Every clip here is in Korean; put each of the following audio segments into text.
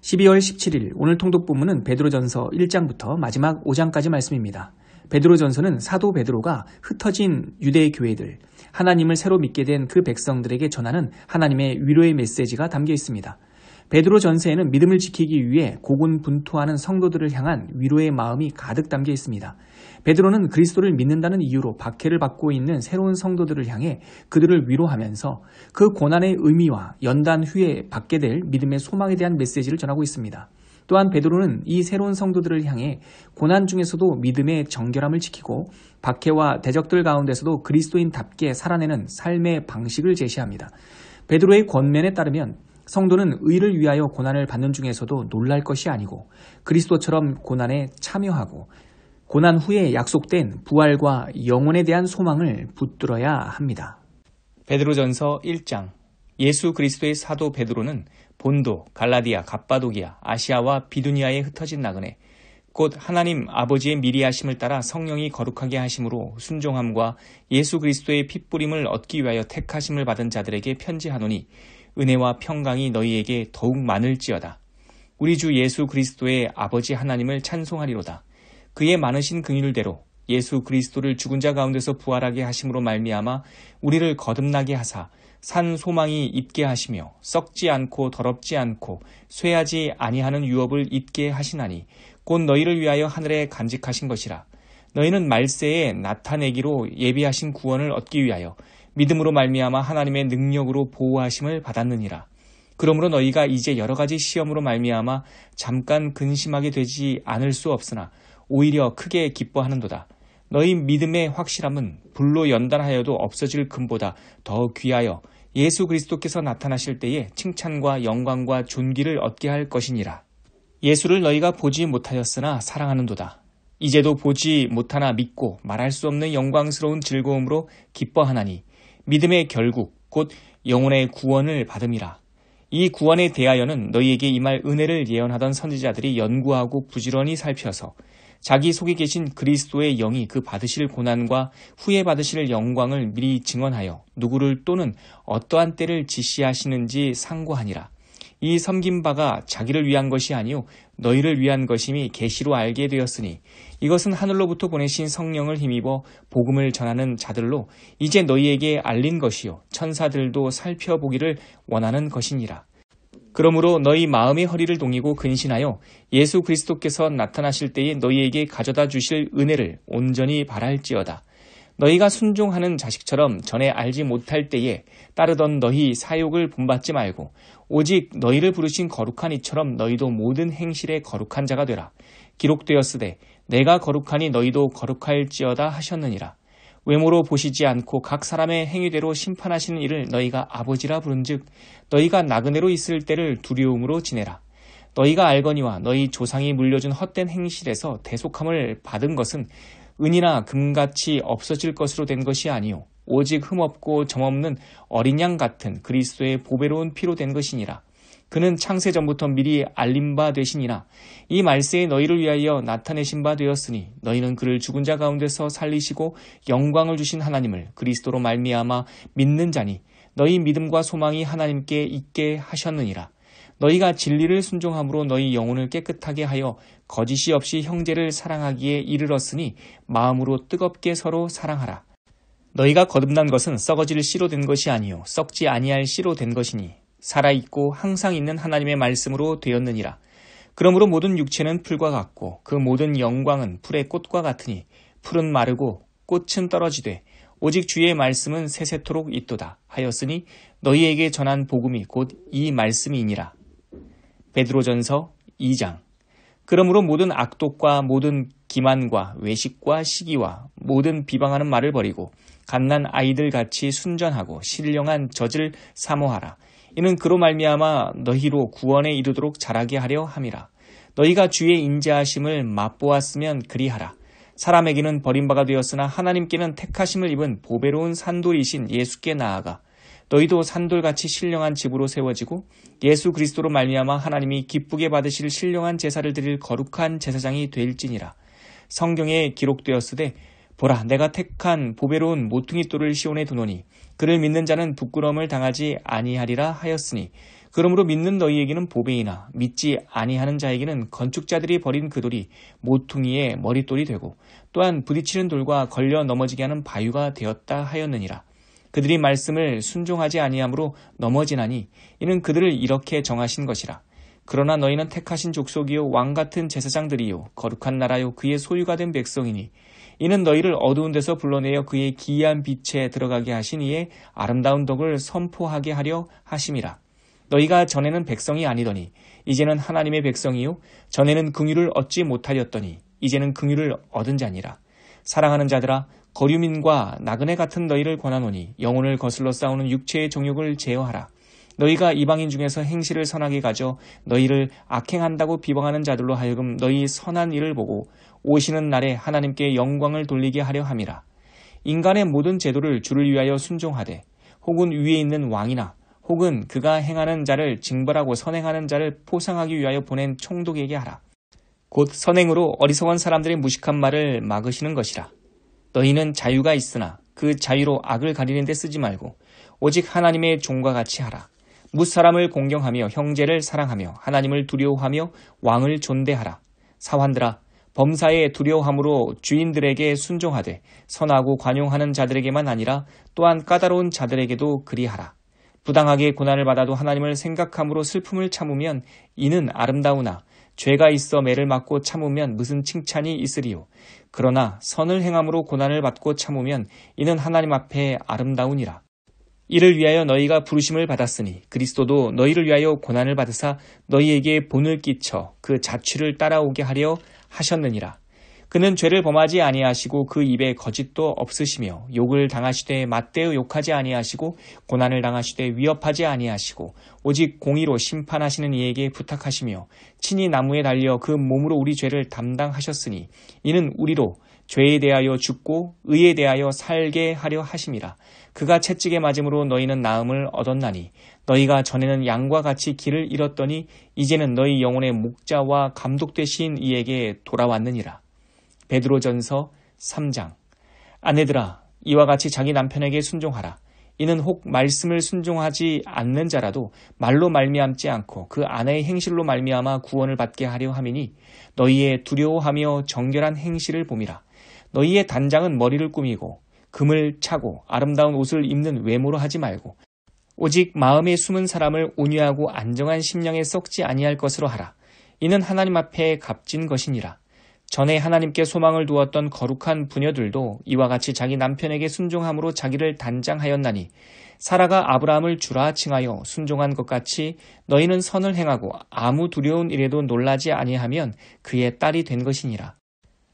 12월 17일 오늘 통독본문은 베드로전서 1장부터 마지막 5장까지 말씀입니다. 베드로전서는 사도 베드로가 흩어진 유대 교회들, 하나님을 새로 믿게 된 그 백성들에게 전하는 하나님의 위로의 메시지가 담겨 있습니다. 베드로전서에는 믿음을 지키기 위해 고군분투하는 성도들을 향한 위로의 마음이 가득 담겨 있습니다. 베드로는 그리스도를 믿는다는 이유로 박해를 받고 있는 새로운 성도들을 향해 그들을 위로하면서 그 고난의 의미와 연단 후에 받게 될 믿음의 소망에 대한 메시지를 전하고 있습니다. 또한 베드로는 이 새로운 성도들을 향해 고난 중에서도 믿음의 정결함을 지키고 박해와 대적들 가운데서도 그리스도인답게 살아내는 삶의 방식을 제시합니다. 베드로의 권면에 따르면 성도는 의를 위하여 고난을 받는 중에서도 놀랄 것이 아니고 그리스도처럼 고난에 참여하고 고난 후에 약속된 부활과 영혼에 대한 소망을 붙들어야 합니다. 베드로전서 1장. 예수 그리스도의 사도 베드로는 본도, 갈라디아, 갑바도기아, 아시아와 비두니아에 흩어진 나그네 곧 하나님 아버지의 미리 하심을 따라 성령이 거룩하게 하심으로 순종함과 예수 그리스도의 핏부림을 얻기 위하여 택하심을 받은 자들에게 편지하노니 은혜와 평강이 너희에게 더욱 많을지어다. 우리 주 예수 그리스도의 아버지 하나님을 찬송하리로다. 그의 많으신 긍휼대로 예수 그리스도를 죽은 자 가운데서 부활하게 하심으로 말미암아 우리를 거듭나게 하사 산 소망이 있게 하시며 썩지 않고 더럽지 않고 쇠하지 아니하는 유업을 잊게 하시나니 곧 너희를 위하여 하늘에 간직하신 것이라. 너희는 말세에 나타내기로 예비하신 구원을 얻기 위하여 믿음으로 말미암아 하나님의 능력으로 보호하심을 받았느니라. 그러므로 너희가 이제 여러 가지 시험으로 말미암아 잠깐 근심하게 되지 않을 수 없으나 오히려 크게 기뻐하는도다. 너희 믿음의 확실함은 불로 연단하여도 없어질 금보다 더 귀하여 예수 그리스도께서 나타나실 때에 칭찬과 영광과 존귀를 얻게 할 것이니라. 예수를 너희가 보지 못하였으나 사랑하는도다. 이제도 보지 못하나 믿고 말할 수 없는 영광스러운 즐거움으로 기뻐하나니 믿음의 결국 곧 영혼의 구원을 받음이라. 이 구원에 대하여는 너희에게 임할 은혜를 예언하던 선지자들이 연구하고 부지런히 살펴서 자기 속에 계신 그리스도의 영이 그 받으실 고난과 후에 받으실 영광을 미리 증언하여 누구를 또는 어떠한 때를 지시하시는지 상고하니라. 이 섬긴 바가 자기를 위한 것이 아니요 너희를 위한 것임이 계시로 알게 되었으니 이것은 하늘로부터 보내신 성령을 힘입어 복음을 전하는 자들로 이제 너희에게 알린 것이요 천사들도 살펴보기를 원하는 것이니라. 그러므로 너희 마음의 허리를 동이고 근신하여 예수 그리스도께서 나타나실 때에 너희에게 가져다 주실 은혜를 온전히 바랄지어다. 너희가 순종하는 자식처럼 전에 알지 못할 때에 따르던 너희 사욕을 본받지 말고 오직 너희를 부르신 거룩한 이처럼 너희도 모든 행실에 거룩한 자가 되라. 기록되었으되 내가 거룩하니 너희도 거룩할지어다 하셨느니라. 외모로 보시지 않고 각 사람의 행위대로 심판하시는 이를 너희가 아버지라 부른즉 너희가 나그네로 있을 때를 두려움으로 지내라. 너희가 알거니와 너희 조상이 물려준 헛된 행실에서 대속함을 받은 것은 은이나 금같이 없어질 것으로 된 것이 아니요 오직 흠없고 점없는 어린 양 같은 그리스도의 보배로운 피로 된 것이니라. 그는 창세 전부터 미리 알림 바 되시니라. 이 말세에 너희를 위하여 나타내신 바 되었으니 너희는 그를 죽은 자 가운데서 살리시고 영광을 주신 하나님을 그리스도로 말미암아 믿는 자니 너희 믿음과 소망이 하나님께 있게 하셨느니라. 너희가 진리를 순종함으로 너희 영혼을 깨끗하게 하여 거짓이 없이 형제를 사랑하기에 이르렀으니 마음으로 뜨겁게 서로 사랑하라. 너희가 거듭난 것은 썩어질 씨로 된 것이 아니요 썩지 아니할 씨로 된 것이니 살아있고 항상 있는 하나님의 말씀으로 되었느니라. 그러므로 모든 육체는 풀과 같고 그 모든 영광은 풀의 꽃과 같으니 풀은 마르고 꽃은 떨어지되 오직 주의 말씀은 세세토록 있도다 하였으니 너희에게 전한 복음이 곧 이 말씀이니라. 베드로전서 2장. 그러므로 모든 악독과 모든 기만과 외식과 시기와 모든 비방하는 말을 버리고 갓난 아이들 같이 순전하고 신령한 젖을 사모하라. 이는 그로 말미암아 너희로 구원에 이르도록 자라게 하려 함이라. 너희가 주의 인자하심을 맛보았으면 그리하라. 사람에게는 버림바가 되었으나 하나님께는 택하심을 입은 보배로운 산돌이신 예수께 나아가 너희도 산돌같이 신령한 집으로 세워지고 예수 그리스도로 말미암아 하나님이 기쁘게 받으실 신령한 제사를 드릴 거룩한 제사장이 될지니라. 성경에 기록되었으되 보라 내가 택한 보배로운 모퉁이 돌을 시온에 두노니 그를 믿는 자는 부끄러움을 당하지 아니하리라 하였으니 그러므로 믿는 너희에게는 보배이나 믿지 아니하는 자에게는 건축자들이 버린 그 돌이 모퉁이의 머릿돌이 되고 또한 부딪히는 돌과 걸려 넘어지게 하는 바위가 되었다 하였느니라. 그들이 말씀을 순종하지 아니함으로 넘어지나니 이는 그들을 이렇게 정하신 것이라. 그러나 너희는 택하신 족속이요 왕같은 제사장들이요 거룩한 나라요 그의 소유가 된 백성이니 이는 너희를 어두운 데서 불러내어 그의 기이한 빛에 들어가게 하신 이의 아름다운 덕을 선포하게 하려 하심이라. 너희가 전에는 백성이 아니더니 이제는 하나님의 백성이요 전에는 긍휼을 얻지 못하였더니 이제는 긍휼을 얻은 자니라. 사랑하는 자들아 거류민과 나그네 같은 너희를 권하노니 영혼을 거슬러 싸우는 육체의 정욕을 제어하라. 너희가 이방인 중에서 행실을 선하게 가져 너희를 악행한다고 비방하는 자들로 하여금 너희 선한 일을 보고 오시는 날에 하나님께 영광을 돌리게 하려 함이라. 인간의 모든 제도를 주를 위하여 순종하되 혹은 위에 있는 왕이나 혹은 그가 행하는 자를 징벌하고 선행하는 자를 포상하기 위하여 보낸 총독에게 하라. 곧 선행으로 어리석은 사람들의 무식한 말을 막으시는 것이라. 너희는 자유가 있으나 그 자유로 악을 가리는 데 쓰지 말고 오직 하나님의 종과 같이 하라. 무사람을 공경하며 형제를 사랑하며 하나님을 두려워하며 왕을 존대하라. 사환들아 범사에 두려워함으로 주인들에게 순종하되 선하고 관용하는 자들에게만 아니라 또한 까다로운 자들에게도 그리하라. 부당하게 고난을 받아도 하나님을 생각함으로 슬픔을 참으면 이는 아름다우나 죄가 있어 매를 맞고 참으면 무슨 칭찬이 있으리요. 그러나 선을 행함으로 고난을 받고 참으면 이는 하나님 앞에 아름다우니라. 이를 위하여 너희가 부르심을 받았으니 그리스도도 너희를 위하여 고난을 받으사 너희에게 본을 끼쳐 그 자취를 따라오게 하려 하셨느니라. 그는 죄를 범하지 아니하시고 그 입에 거짓도 없으시며 욕을 당하시되 맞대어 욕하지 아니하시고 고난을 당하시되 위협하지 아니하시고 오직 공의로 심판하시는 이에게 부탁하시며 친히 나무에 달려 그 몸으로 우리 죄를 담당하셨으니 이는 우리로 죄에 대하여 죽고 의에 대하여 살게 하려 하심이라. 그가 채찍에 맞음으로 너희는 나음을 얻었나니 너희가 전에는 양과 같이 길을 잃었더니 이제는 너희 영혼의 목자와 감독 되신 이에게 돌아왔느니라. 베드로전서 3장. 아내들아 이와 같이 자기 남편에게 순종하라. 이는 혹 말씀을 순종하지 않는 자라도 말로 말미암지 않고 그 아내의 행실로 말미암아 구원을 받게 하려 함이니 너희의 두려워하며 정결한 행실을 봄이라. 너희의 단장은 머리를 꾸미고 금을 차고 아름다운 옷을 입는 외모로 하지 말고 오직 마음에 숨은 사람을 온유하고 안정한 심령에 썩지 아니할 것으로 하라. 이는 하나님 앞에 값진 것이니라. 전에 하나님께 소망을 두었던 거룩한 부녀들도 이와 같이 자기 남편에게 순종함으로 자기를 단장하였나니 사라가 아브라함을 주라 칭하여 순종한 것 같이 너희는 선을 행하고 아무 두려운 일에도 놀라지 아니하면 그의 딸이 된 것이니라.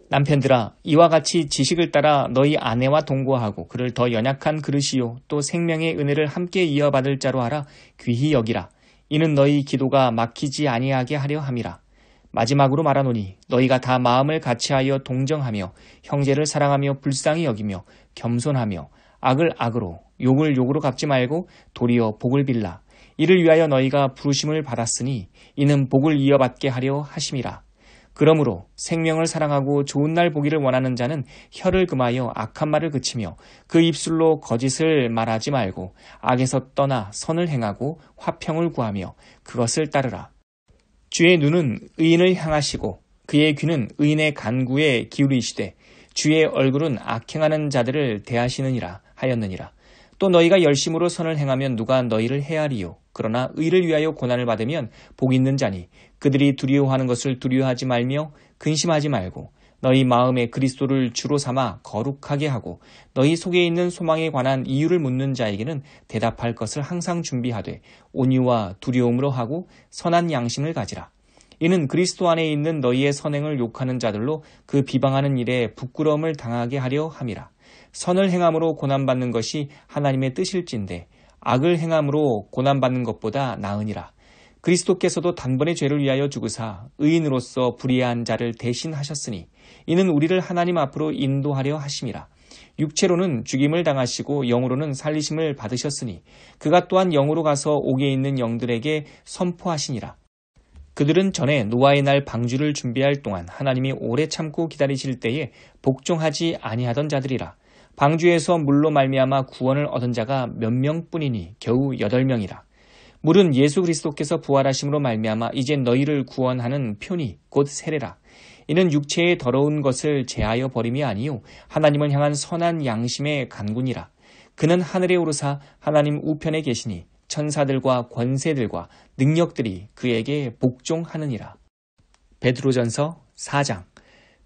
남편들아 이와 같이 지식을 따라 너희 아내와 동거하고 그를 더 연약한 그릇이요 또 생명의 은혜를 함께 이어받을 자로 하라. 귀히 여기라. 이는 너희 기도가 막히지 아니하게 하려 함이라. 마지막으로 말하노니 너희가 다 마음을 같이하여 동정하며 형제를 사랑하며 불쌍히 여기며 겸손하며 악을 악으로 욕을 욕으로 갚지 말고 도리어 복을 빌라. 이를 위하여 너희가 부르심을 받았으니 이는 복을 이어받게 하려 하심이라. 그러므로 생명을 사랑하고 좋은 날 보기를 원하는 자는 혀를 금하여 악한 말을 그치며 그 입술로 거짓을 말하지 말고 악에서 떠나 선을 행하고 화평을 구하며 그것을 따르라. 주의 눈은 의인을 향하시고 그의 귀는 의인의 간구에 기울이시되 주의 얼굴은 악행하는 자들을 대하시느니라 하였느니라. 또 너희가 열심으로 선을 행하면 누가 너희를 헤아리요. 그러나 의를 위하여 고난을 받으면 복 있는 자니 그들이 두려워하는 것을 두려워하지 말며 근심하지 말고 너희 마음에 그리스도를 주로 삼아 거룩하게 하고 너희 속에 있는 소망에 관한 이유를 묻는 자에게는 대답할 것을 항상 준비하되 온유와 두려움으로 하고 선한 양심을 가지라. 이는 그리스도 안에 있는 너희의 선행을 욕하는 자들로 그 비방하는 일에 부끄러움을 당하게 하려 함이라. 선을 행함으로 고난받는 것이 하나님의 뜻일진데 악을 행함으로 고난받는 것보다 나으니라. 그리스도께서도 단번에 죄를 위하여 죽으사 의인으로서 불의한 자를 대신하셨으니 이는 우리를 하나님 앞으로 인도하려 하심이라. 육체로는 죽임을 당하시고 영으로는 살리심을 받으셨으니 그가 또한 영으로 가서 옥에 있는 영들에게 선포하시니라. 그들은 전에 노아의 날 방주를 준비할 동안 하나님이 오래 참고 기다리실 때에 복종하지 아니하던 자들이라. 방주에서 물로 말미암아 구원을 얻은 자가 몇 명뿐이니 겨우 8명이라. 물은 예수 그리스도께서 부활하심으로 말미암아 이제 너희를 구원하는 표니 곧 세례라. 이는 육체의 더러운 것을 제하여 버림이 아니요 하나님을 향한 선한 양심의 간군이라. 그는 하늘에 오르사 하나님 우편에 계시니 천사들과 권세들과 능력들이 그에게 복종하느니라. 베드로전서 4장.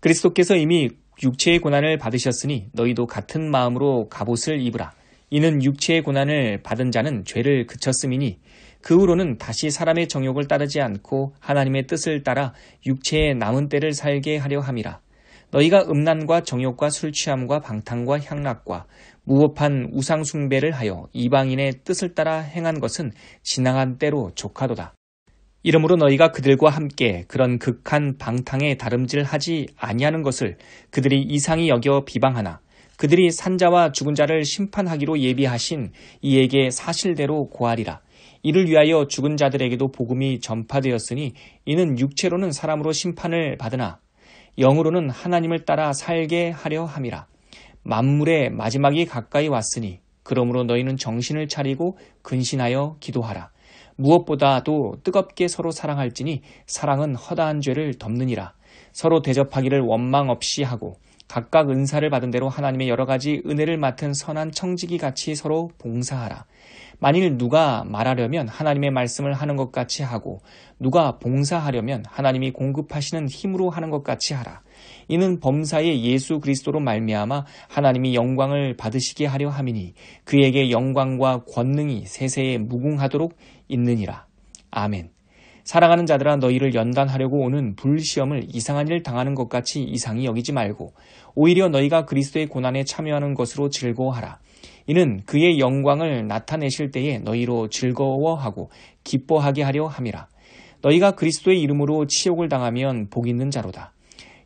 그리스도께서 이미 육체의 고난을 받으셨으니 너희도 같은 마음으로 갑옷을 입으라. 이는 육체의 고난을 받은 자는 죄를 그쳤음이니 그 후로는 다시 사람의 정욕을 따르지 않고 하나님의 뜻을 따라 육체의 남은 때를 살게 하려 함이라. 너희가 음란과 정욕과 술취함과 방탕과 향락과 무법한 우상 숭배를 하여 이방인의 뜻을 따라 행한 것은 지나간 때로 족하도다. 이러므로 너희가 그들과 함께 그런 극한 방탕에 다름질하지 아니하는 것을 그들이 이상히 여겨 비방하나 그들이 산자와 죽은 자를 심판하기로 예비하신 이에게 사실대로 고하리라. 이를 위하여 죽은 자들에게도 복음이 전파되었으니 이는 육체로는 사람으로 심판을 받으나 영으로는 하나님을 따라 살게 하려 함이라. 만물의 마지막이 가까이 왔으니 그러므로 너희는 정신을 차리고 근신하여 기도하라. 무엇보다도 뜨겁게 서로 사랑할지니 사랑은 허다한 죄를 덮느니라. 서로 대접하기를 원망 없이 하고 각각 은사를 받은 대로 하나님의 여러 가지 은혜를 맡은 선한 청지기 같이 서로 봉사하라. 만일 누가 말하려면 하나님의 말씀을 하는 것 같이 하고 누가 봉사하려면 하나님이 공급하시는 힘으로 하는 것 같이 하라. 이는 범사의 예수 그리스도로 말미암아 하나님이 영광을 받으시게 하려 함이니 그에게 영광과 권능이 세세에 무궁하도록 있느니라. 아멘. 사랑하는 자들아 너희를 연단하려고 오는 불시험을 이상한 일 당하는 것 같이 이상히 여기지 말고 오히려 너희가 그리스도의 고난에 참여하는 것으로 즐거워하라. 이는 그의 영광을 나타내실 때에 너희로 즐거워하고 기뻐하게 하려 함이라. 너희가 그리스도의 이름으로 치욕을 당하면 복 있는 자로다.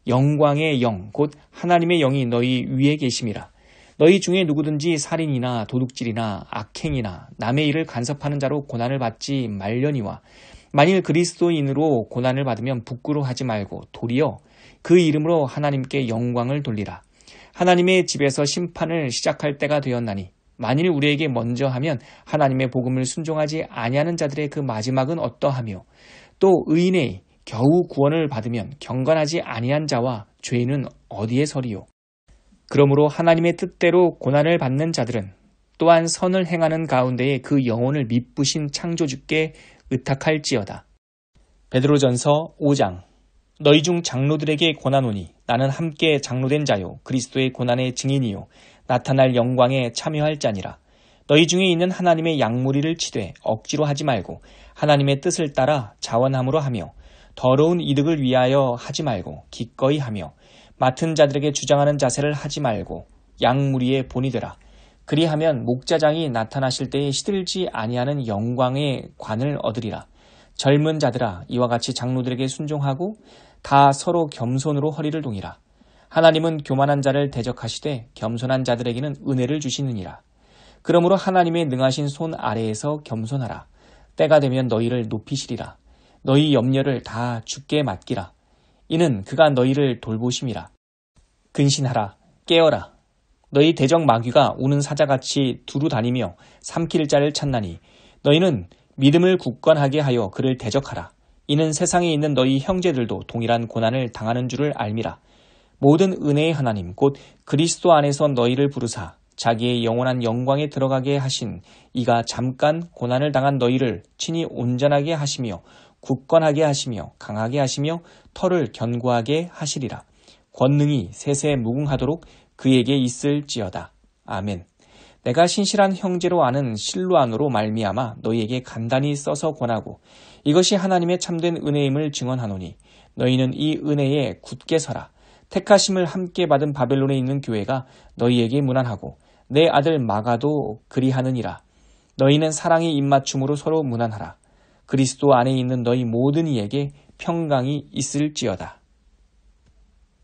영광의 영 곧 하나님의 영이 너희 위에 계심이라. 너희 중에 누구든지 살인이나 도둑질이나 악행이나 남의 일을 간섭하는 자로 고난을 받지 말려니와 만일 그리스도인으로 고난을 받으면 부끄러워하지 말고 도리어 그 이름으로 하나님께 영광을 돌리라. 하나님의 집에서 심판을 시작할 때가 되었나니 만일 우리에게 먼저 하면 하나님의 복음을 순종하지 아니하는 자들의 그 마지막은 어떠하며 또 의인의 겨우 구원을 받으면 경건하지 아니한 자와 죄인은 어디에 서리요. 그러므로 하나님의 뜻대로 고난을 받는 자들은 또한 선을 행하는 가운데에 그 영혼을 미쁘신 창조주께 의탁할지어다. 베드로전서 5장. 너희 중 장로들에게 권하노니 나는 함께 장로된 자요 그리스도의 고난의 증인이요 나타날 영광에 참여할 자니라. 너희 중에 있는 하나님의 양무리를 치되 억지로 하지 말고 하나님의 뜻을 따라 자원함으로 하며 더러운 이득을 위하여 하지 말고 기꺼이 하며 맡은 자들에게 주장하는 자세를 하지 말고 양무리의 본이 되라. 그리하면 목자장이 나타나실 때에 시들지 아니하는 영광의 관을 얻으리라. 젊은 자들아 이와 같이 장로들에게 순종하고 다 서로 겸손으로 허리를 동이라. 하나님은 교만한 자를 대적하시되 겸손한 자들에게는 은혜를 주시느니라. 그러므로 하나님의 능하신 손 아래에서 겸손하라. 때가 되면 너희를 높이시리라. 너희 염려를 다 주께 맡기라. 이는 그가 너희를 돌보심이라. 근신하라. 깨어라. 너희 대적 마귀가 우는 사자같이 두루 다니며 삼킬 자를 찾나니 너희는 믿음을 굳건하게 하여 그를 대적하라. 이는 세상에 있는 너희 형제들도 동일한 고난을 당하는 줄을 알미라. 모든 은혜의 하나님 곧 그리스도 안에서 너희를 부르사 자기의 영원한 영광에 들어가게 하신 이가 잠깐 고난을 당한 너희를 친히 온전하게 하시며 굳건하게 하시며 강하게 하시며 터를 견고하게 하시리라. 권능이 세세 무궁하도록 그에게 있을지어다. 아멘. 내가 신실한 형제로 아는 실로안으로 말미암아 너희에게 간단히 써서 권하고 이것이 하나님의 참된 은혜임을 증언하노니 너희는 이 은혜에 굳게 서라. 택하심을 함께 받은 바벨론에 있는 교회가 너희에게 문안하고 내 아들 마가도 그리하느니라. 너희는 사랑의 입맞춤으로 서로 문안하라. 그리스도 안에 있는 너희 모든 이에게 평강이 있을지어다.